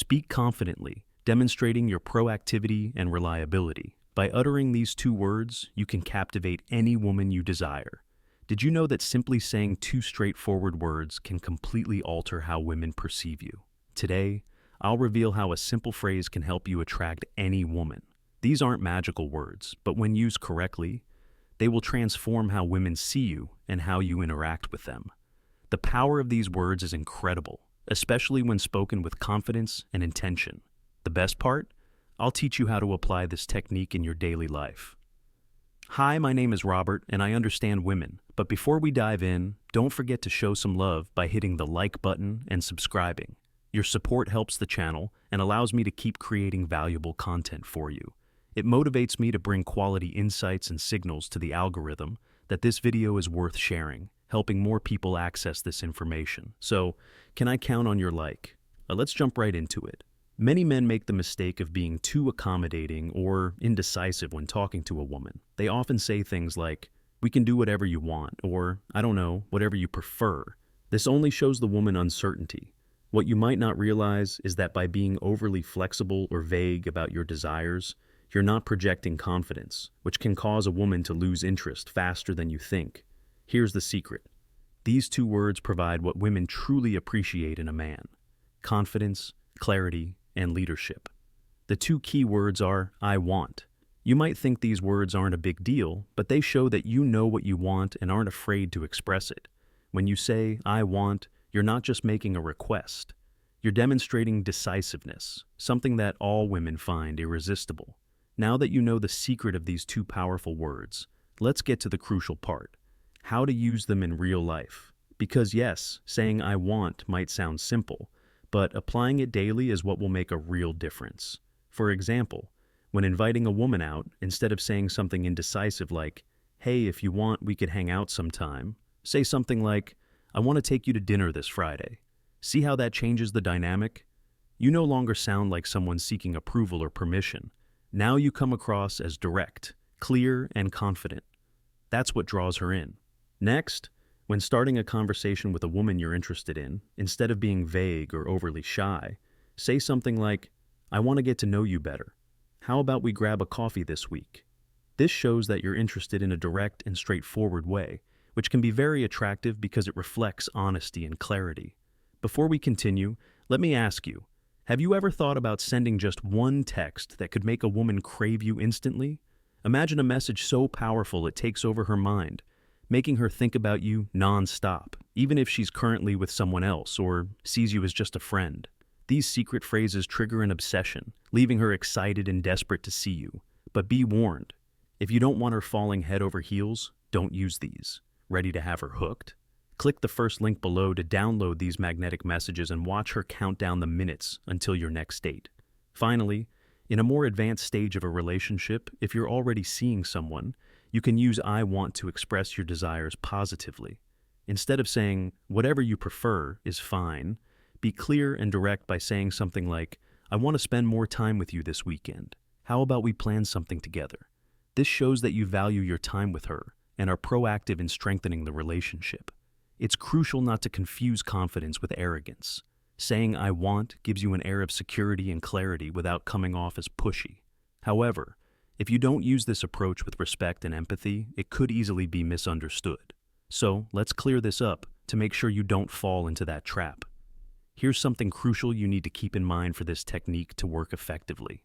Speak confidently, demonstrating your proactivity and reliability. By uttering these two words, you can captivate any woman you desire. Did you know that simply saying two straightforward words can completely alter how women perceive you? Today, I'll reveal how a simple phrase can help you attract any woman. These aren't magical words, but when used correctly, they will transform how women see you and how you interact with them. The power of these words is incredible, especially when spoken with confidence and intention. The best part? I'll teach you how to apply this technique in your daily life. Hi, my name is Robert, and I understand women. But before we dive in, don't forget to show some love by hitting the like button and subscribing. Your support helps the channel and allows me to keep creating valuable content for you. It motivates me to bring quality insights and signals to the algorithm that this video is worth sharing, helping more people access this information. So, can I count on your like? Let's jump right into it. Many men make the mistake of being too accommodating or indecisive when talking to a woman. They often say things like, "We can do whatever you want," or, "I don't know, whatever you prefer." This only shows the woman uncertainty. What you might not realize is that by being overly flexible or vague about your desires, you're not projecting confidence, which can cause a woman to lose interest faster than you think. Here's the secret. These two words provide what women truly appreciate in a man: confidence, clarity, and leadership. The two key words are "I want." You might think these words aren't a big deal, but they show that you know what you want and aren't afraid to express it. When you say "I want," you're not just making a request. You're demonstrating decisiveness, something that all women find irresistible. Now that you know the secret of these two powerful words, let's get to the crucial part: how to use them in real life. Because yes, saying "I want" might sound simple, but applying it daily is what will make a real difference. For example, when inviting a woman out, instead of saying something indecisive like, "Hey, if you want, we could hang out sometime," say something like, "I want to take you to dinner this Friday." See how that changes the dynamic? You no longer sound like someone seeking approval or permission. Now you come across as direct, clear, and confident. That's what draws her in. Next, when starting a conversation with a woman you're interested in, instead of being vague or overly shy, say something like, "I want to get to know you better. How about we grab a coffee this week?" This shows that you're interested in a direct and straightforward way, which can be very attractive because it reflects honesty and clarity. Before we continue, let me ask you, have you ever thought about sending just one text that could make a woman crave you instantly? Imagine a message so powerful it takes over her mind, making her think about you non-stop, even if she's currently with someone else or sees you as just a friend. These secret phrases trigger an obsession, leaving her excited and desperate to see you. But be warned, if you don't want her falling head over heels, don't use these. Ready to have her hooked? Click the first link below to download these magnetic messages and watch her count down the minutes until your next date. Finally, in a more advanced stage of a relationship, if you're already seeing someone, you can use "I want" to express your desires positively. Instead of saying, "Whatever you prefer is fine," be clear and direct by saying something like, "I want to spend more time with you this weekend. How about we plan something together?" This shows that you value your time with her and are proactive in strengthening the relationship. It's crucial not to confuse confidence with arrogance. Saying "I want" gives you an air of security and clarity without coming off as pushy. However, if you don't use this approach with respect and empathy, it could easily be misunderstood. So, let's clear this up to make sure you don't fall into that trap. Here's something crucial you need to keep in mind for this technique to work effectively.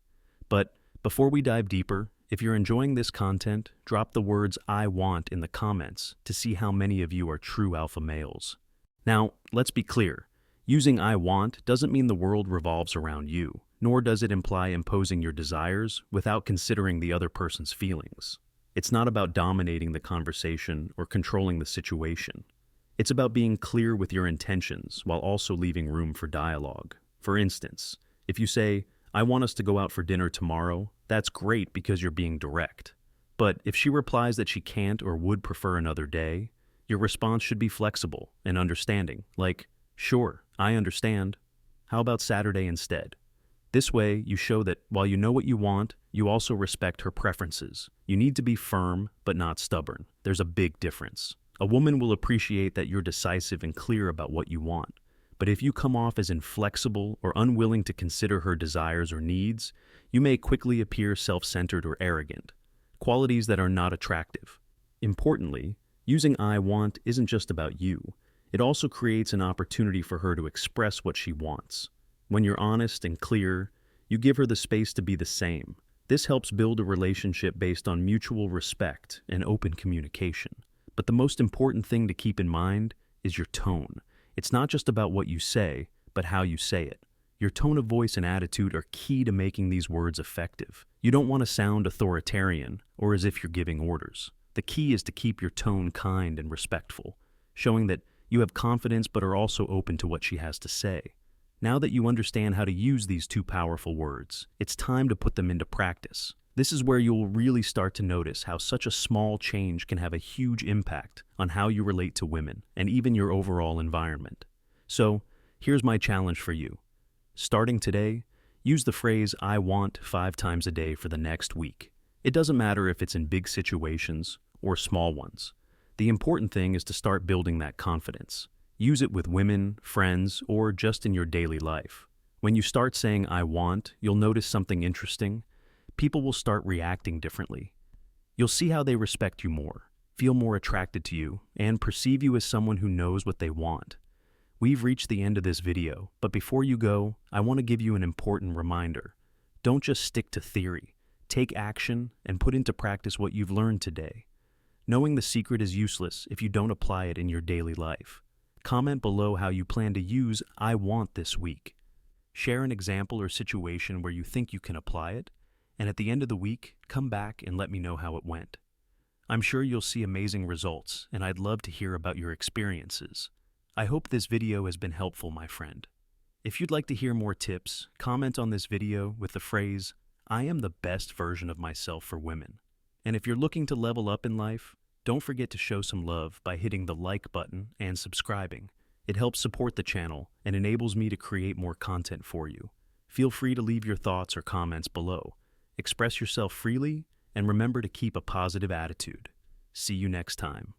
But before we dive deeper, if you're enjoying this content, drop the words "I want" in the comments to see how many of you are true alpha males. Now, let's be clear. Using "I want" doesn't mean the world revolves around you, nor does it imply imposing your desires without considering the other person's feelings. It's not about dominating the conversation or controlling the situation. It's about being clear with your intentions while also leaving room for dialogue. For instance, if you say, "I want us to go out for dinner tomorrow," that's great because you're being direct. But if she replies that she can't or would prefer another day, your response should be flexible and understanding, like, "Sure, I understand. How about Saturday instead?" This way, you show that while you know what you want, you also respect her preferences. You need to be firm, but not stubborn. There's a big difference. A woman will appreciate that you're decisive and clear about what you want. But But if you come off as inflexible or unwilling to consider her desires or needs, you may quickly appear self-centered or arrogant, qualities that are not attractive. Importantly, using I want isn't just about you. It also creates an opportunity for her to express what she wants. When you're honest and clear, you give her the space to be the same. This helps build a relationship based on mutual respect and open communication. But the most important thing to keep in mind is your tone. It's not just about what you say, but how you say it. Your tone of voice and attitude are key to making these words effective. You don't want to sound authoritarian or as if you're giving orders. The key is to keep your tone kind and respectful, showing that you have confidence but are also open to what she has to say. Now that you understand how to use these two powerful words, it's time to put them into practice. This is where you'll really start to notice how such a small change can have a huge impact on how you relate to women and even your overall environment. So, here's my challenge for you. Starting today, use the phrase I want 5 times a day for the next week. It doesn't matter if it's in big situations or small ones. The important thing is to start building that confidence. Use it with women, friends, or just in your daily life. When you start saying I want, you'll notice something interesting. People will start reacting differently. You'll see how they respect you more, feel more attracted to you, and perceive you as someone who knows what they want. We've reached the end of this video, but before you go, I want to give you an important reminder. Don't just stick to theory. Take action and put into practice what you've learned today. Knowing the secret is useless if you don't apply it in your daily life. Comment below how you plan to use I want this week. Share an example or situation where you think you can apply it, and at the end of the week, come back and let me know how it went. I'm sure you'll see amazing results, and I'd love to hear about your experiences. I hope this video has been helpful, my friend. If you'd like to hear more tips, comment on this video with the phrase, I am the best version of myself for women. And if you're looking to level up in life, don't forget to show some love by hitting the like button and subscribing. It helps support the channel and enables me to create more content for you. Feel free to leave your thoughts or comments below. Express yourself freely and remember to keep a positive attitude. See you next time.